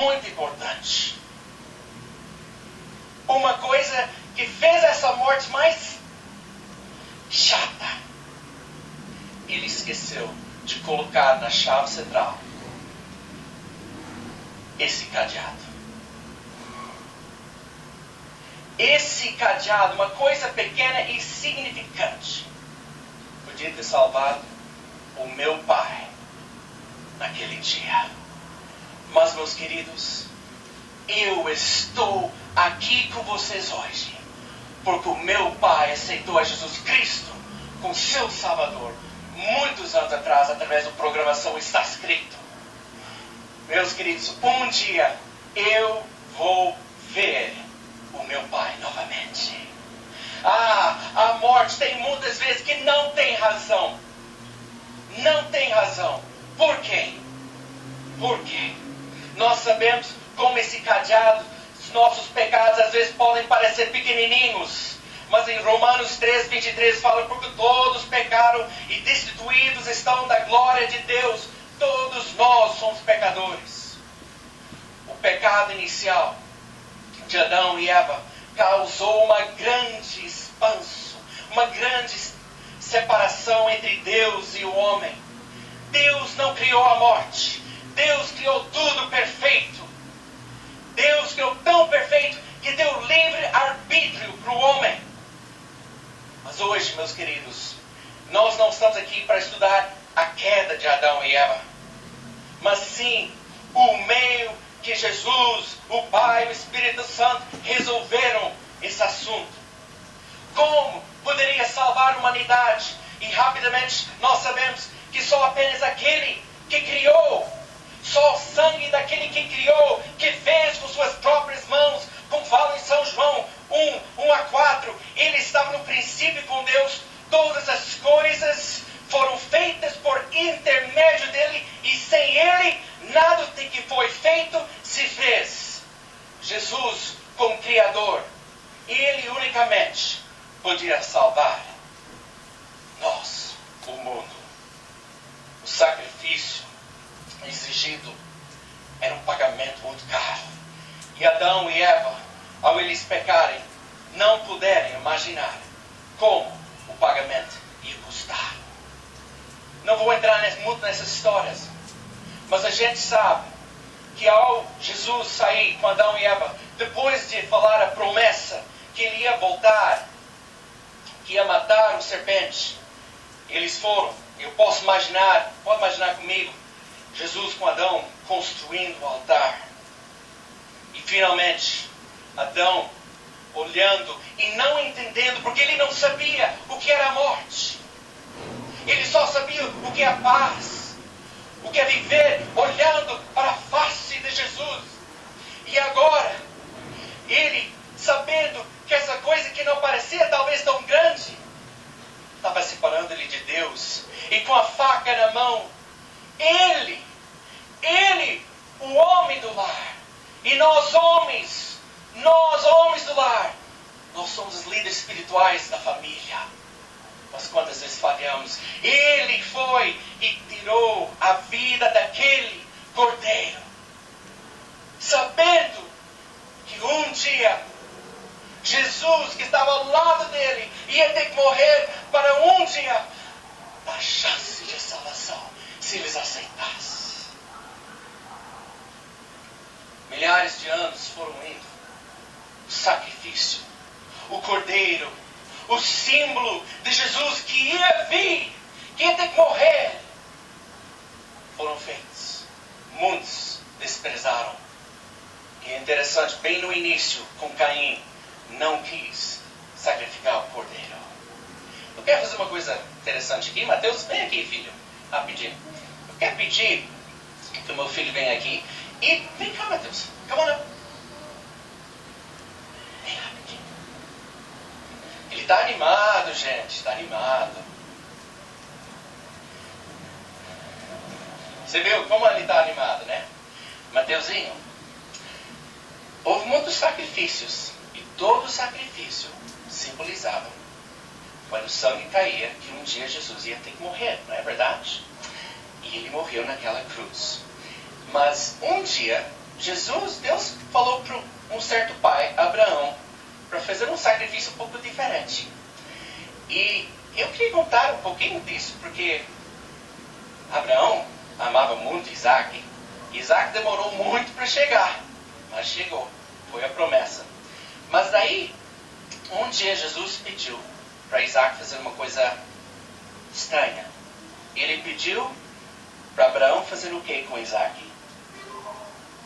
muito importante. Uma coisa que fez essa morte mais chata. Ele esqueceu de colocar na chave central esse cadeado. Esse cadeado, uma coisa pequena e insignificante, podia ter salvado o meu pai naquele dia. Mas, meus queridos, eu estou aqui com vocês hoje porque o meu pai aceitou a Jesus Cristo como seu Salvador muitos anos atrás, através da programação Está Escrito. Meus queridos, um dia eu vou ver o meu pai novamente. A morte tem muitas vezes que não tem razão. Não tem razão. Por quê? Por quê? Nós sabemos como esse cadeado, os nossos pecados às vezes podem parecer pequenininhos. Mas em Romanos 3:23 fala, porque todos pecaram e destituídos estão da glória de Deus. Todos nós somos pecadores. O pecado inicial de Adão e Eva causou uma grande expanso, uma grande separação entre Deus e o homem. Deus não criou a morte. Deus criou tudo perfeito. Deus criou tão perfeito que deu livre arbítrio para o homem. Mas hoje, meus queridos, nós não estamos aqui para estudar a queda de Adão e Eva, mas sim o meio que Jesus, o Pai e o Espírito Santo resolveram esse assunto. Como poderia salvar a humanidade? E rapidamente nós sabemos que só apenas aquele que criou, só o sangue daquele que criou, que fez com suas próprias mãos, como fala em São João 1:4, ele estava no princípio com Deus, todas as coisas foram feitas por intermédio dele, e sem ele, nada do que foi feito se fez. Jesus, como Criador, ele unicamente podia salvar nós, o mundo. O sacrifício exigido era um pagamento muito caro. E Adão e Eva, ao eles pecarem, não puderam imaginar como o pagamento ia custar. Não vou entrar muito nessas histórias, mas a gente sabe que ao Jesus sair com Adão e Eva, depois de falar a promessa que ele ia voltar, que ia matar o serpente, eles foram, eu posso imaginar, pode imaginar comigo, Jesus com Adão construindo o altar. E finalmente, Adão olhando e não entendendo, porque ele não sabia o que era a morte. Ele só sabia o que é a paz, o que é viver olhando para a face de Jesus. E agora, ele, sabendo que essa coisa que não parecia talvez tão grande, estava separando ele de Deus. E com a faca na mão, ele, o homem do lar, e nós homens do lar, nós somos os líderes espirituais da família. Mas quantas vezes falhamos? Ele foi e tirou a vida daquele cordeiro, sabendo que um dia Jesus, que estava ao lado dele, ia ter que morrer para um dia dar chance de salvação, se eles aceitassem. Milhares de anos foram indo. O sacrifício, o cordeiro, o símbolo de Jesus que ia vir, que ia ter que morrer, foram feitos. Muitos desprezaram. E é interessante, bem no início, com Caim, não quis sacrificar o cordeiro. Eu quero fazer uma coisa interessante aqui. Mateus, vem aqui, filho, rapidinho. Eu quero pedir que o meu filho venha aqui. E vem cá, Mateus. Come on up. Vem rapidinho. Ele está animado, gente. Está animado. Você viu como ele está animado, né? Mateuzinho, houve muitos sacrifícios. E todo sacrifício simbolizava, quando o sangue caía, que um dia Jesus ia ter que morrer. Não é verdade? E ele morreu naquela cruz. Mas um dia, Deus falou para um certo pai, Abraão, para fazer um sacrifício um pouco diferente. E eu queria contar um pouquinho disso, porque Abraão amava muito Isaac. Isaac demorou muito para chegar, mas chegou. Foi a promessa. Mas daí, um dia Jesus pediu para Isaac fazer uma coisa estranha. Ele pediu para Abraão fazer o que com Isaac?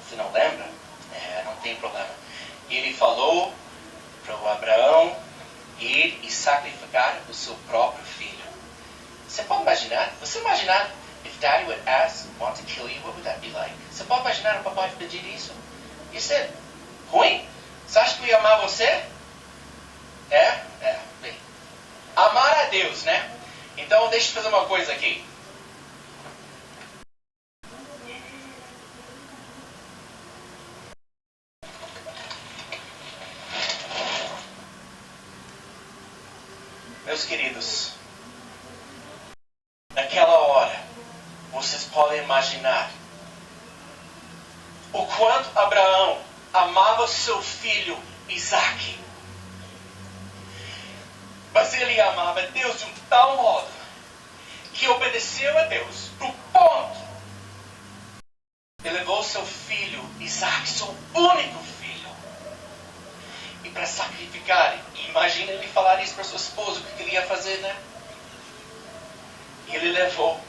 Você não lembra? Não tem problema. Ele falou para o Abraão ir e sacrificar o seu próprio filho. Você pode imaginar? Você imaginar if Daddy would ask, want to kill you, what would that be like? Você pode imaginar o papai pedir isso? Isso é ruim? Você acha que eu ia amar você? Bem. Amar a Deus, né? Então deixa eu fazer uma coisa aqui. Meus queridos, naquela hora, vocês podem imaginar o quanto Abraão amava seu filho Isaac. Mas ele amava Deus de um tal modo que obedeceu a Deus pro ponto. Ele levou seu filho Isaac, seu único filho, e para sacrificar. Imagina ele falar isso para sua esposa, o que ele ia fazer, né? E ele levou.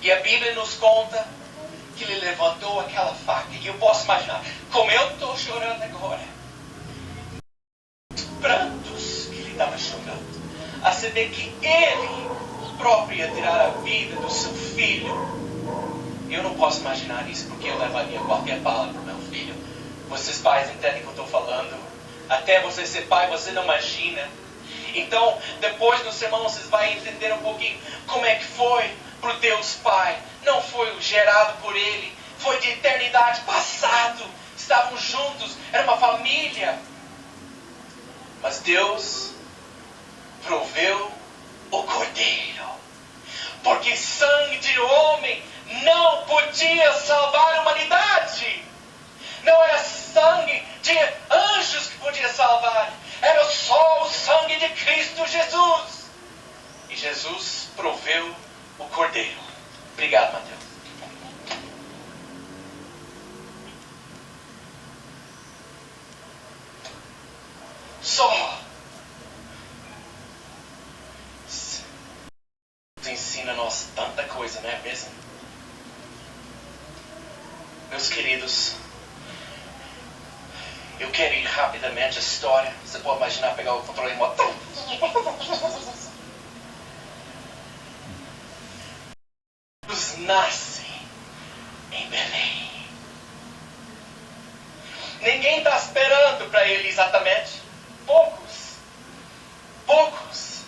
E a Bíblia nos conta que ele levantou aquela faca. E eu posso imaginar, como eu estou chorando agora, os prantos que ele estava chorando, a saber que ele próprio ia tirar a vida do seu filho. Eu não posso imaginar isso, porque eu levaria qualquer bala para o meu filho. Vocês pais entendem o que eu estou falando? Até você ser pai, você não imagina. Então, depois do sermão, vocês vão entender um pouquinho como é que foi para o Deus Pai. Não foi gerado por Ele, foi de eternidade passado. Estavam juntos, era uma família. Mas Deus proveu o Cordeiro, porque sangue de homem não podia salvar a humanidade. Não era sangue de anjos que podia salvar. Era só o sangue de Cristo Jesus. E Jesus proveu o Cordeiro. Obrigado, Mateus. Só ensina-nos tanta coisa, não é mesmo? Meus queridos, eu quero ir rapidamente a história. Você pode imaginar pegar o controle remoto. Jesus nasce em Belém. Ninguém está esperando para ele exatamente. Poucos.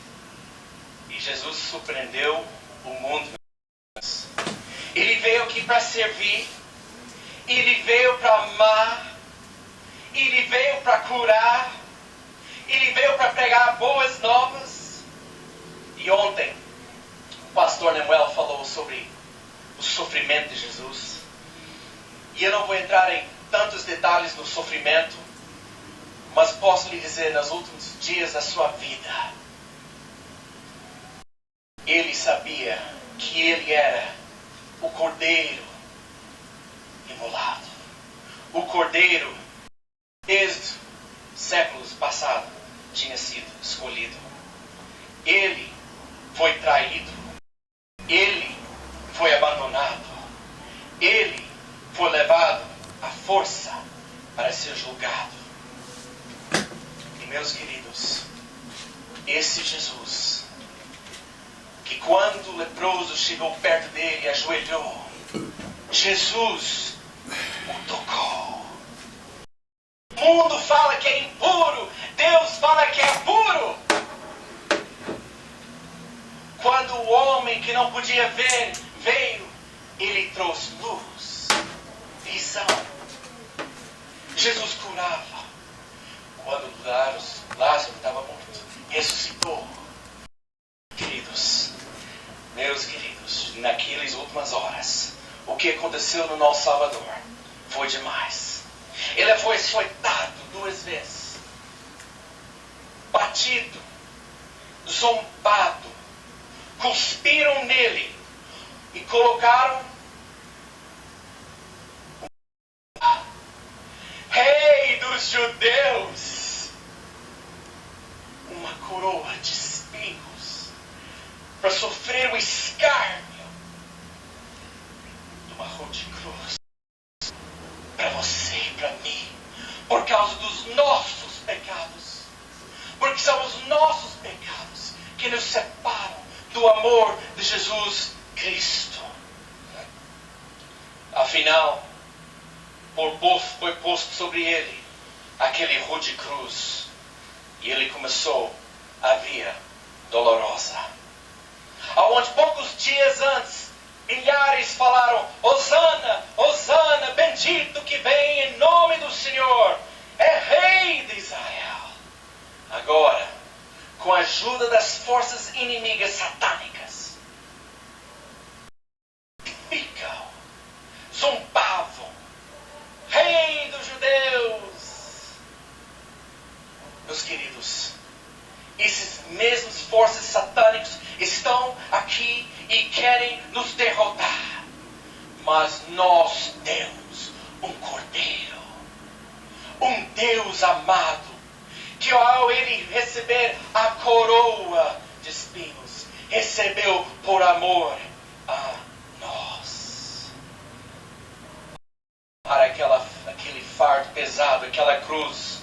E Jesus surpreendeu o mundo. Ele veio aqui para servir. Ele veio para amar. Ele veio para curar. Ele veio para pregar boas novas. E ontem, o pastor Nemuel falou sobre o sofrimento de Jesus. E eu não vou entrar em tantos detalhes do sofrimento, mas posso lhe dizer, nos últimos dias da sua vida, ele sabia que ele era o Cordeiro imolado. O Cordeiro, desde séculos passados, tinha sido escolhido. Ele foi traído. Ele foi abandonado. Ele foi levado à força para ser julgado. E meus queridos, esse Jesus, que quando o leproso chegou perto dele e ajoelhou, Jesus o tocou. O mundo fala que é impuro, Deus fala que é puro. Quando o homem que não podia ver veio, ele trouxe luz, visão. Jesus curava. Quando Lázaro estava morto, ressuscitou. Queridos, meus queridos, naquelas últimas horas, o que aconteceu no nosso Salvador foi demais. Ele foi açoitado 2 vezes, batido, zombado, cuspiram nele e colocaram Rei dos Judeus, uma coroa de espinhos para sofrer o escárnio de uma cruz para você e para mim, por causa dos nossos pecados, porque são os nossos pecados que nos separam do amor de Jesus Cristo. Afinal, foi posto sobre ele aquele rude cruz, e ele começou a via dolorosa, aonde poucos dias antes milhares falaram: Hosana, Hosana, bendito que vem em nome do Senhor, é Rei de Israel. Agora, com a ajuda das forças inimigas satânicas, ficam, zombavam: Rei dos Judeus. Meus queridos, esses mesmos forças satânicos estão aqui e querem nos derrotar. Mas nós temos um Cordeiro, um Deus amado, que ao ele receber a coroa de espinhos, recebeu por amor a nós. Para aquele fardo pesado, aquela cruz,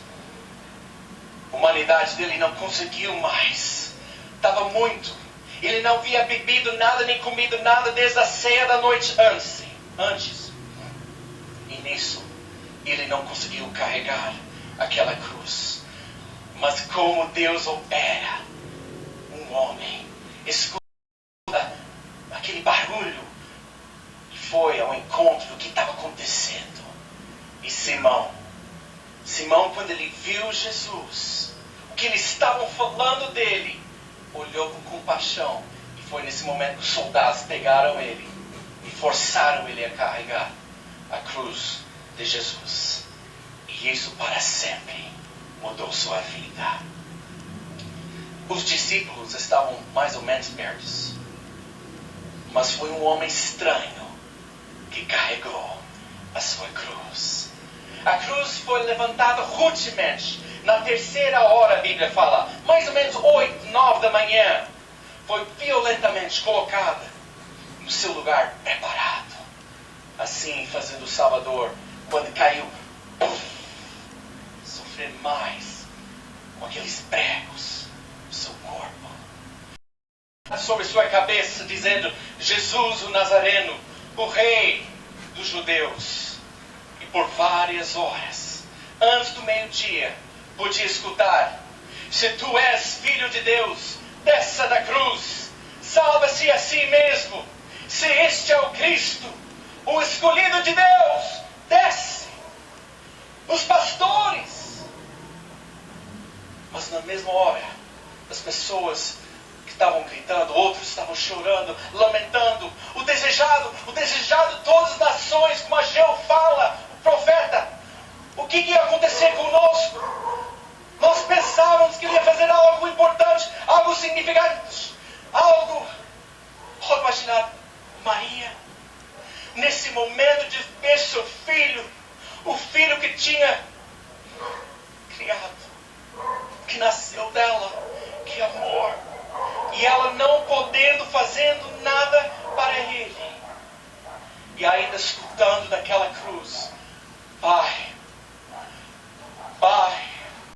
a humanidade dele não conseguiu mais. Estava muito. Ele não havia bebido nada nem comido nada desde a ceia da noite antes. E nisso, ele não conseguiu carregar aquela cruz. Mas como Deus opera, um homem escuta aquele barulho e foi ao encontro do que estava acontecendo. E Simão, quando ele viu Jesus, o que eles estavam falando dele, olhou com compaixão, e foi nesse momento que os soldados pegaram ele e forçaram ele a carregar a cruz de Jesus. E isso para sempre mudou sua vida. Os discípulos estavam mais ou menos perto, mas foi um homem estranho que carregou a sua cruz. A cruz foi levantada rudemente. Na 3ª hora, a Bíblia fala, mais ou menos 8, 9 da manhã, foi violentamente colocada no seu lugar preparado. Assim, fazendo o Salvador, quando caiu, sofrer mais com aqueles pregos no seu corpo. Sobre sua cabeça, dizendo: Jesus o Nazareno, o Rei dos Judeus. E por várias horas, antes do meio-dia, podia escutar: se tu és filho de Deus, desça da cruz, salva-se a si mesmo. Se este é o Cristo, o escolhido de Deus, desce. Os pastores. Mas na mesma hora, as pessoas que estavam gritando, outros estavam chorando, lamentando. O desejado de todas as nações, como Ageu fala, o profeta. O que ia acontecer conosco? Nós pensávamos que ele ia fazer algo importante, algo significante, algo. Pode imaginar Maria, nesse momento de ver seu filho, o filho que tinha criado, que nasceu dela, que amor, e ela não podendo, fazendo nada para ele, e ainda escutando daquela cruz: Pai, Pai,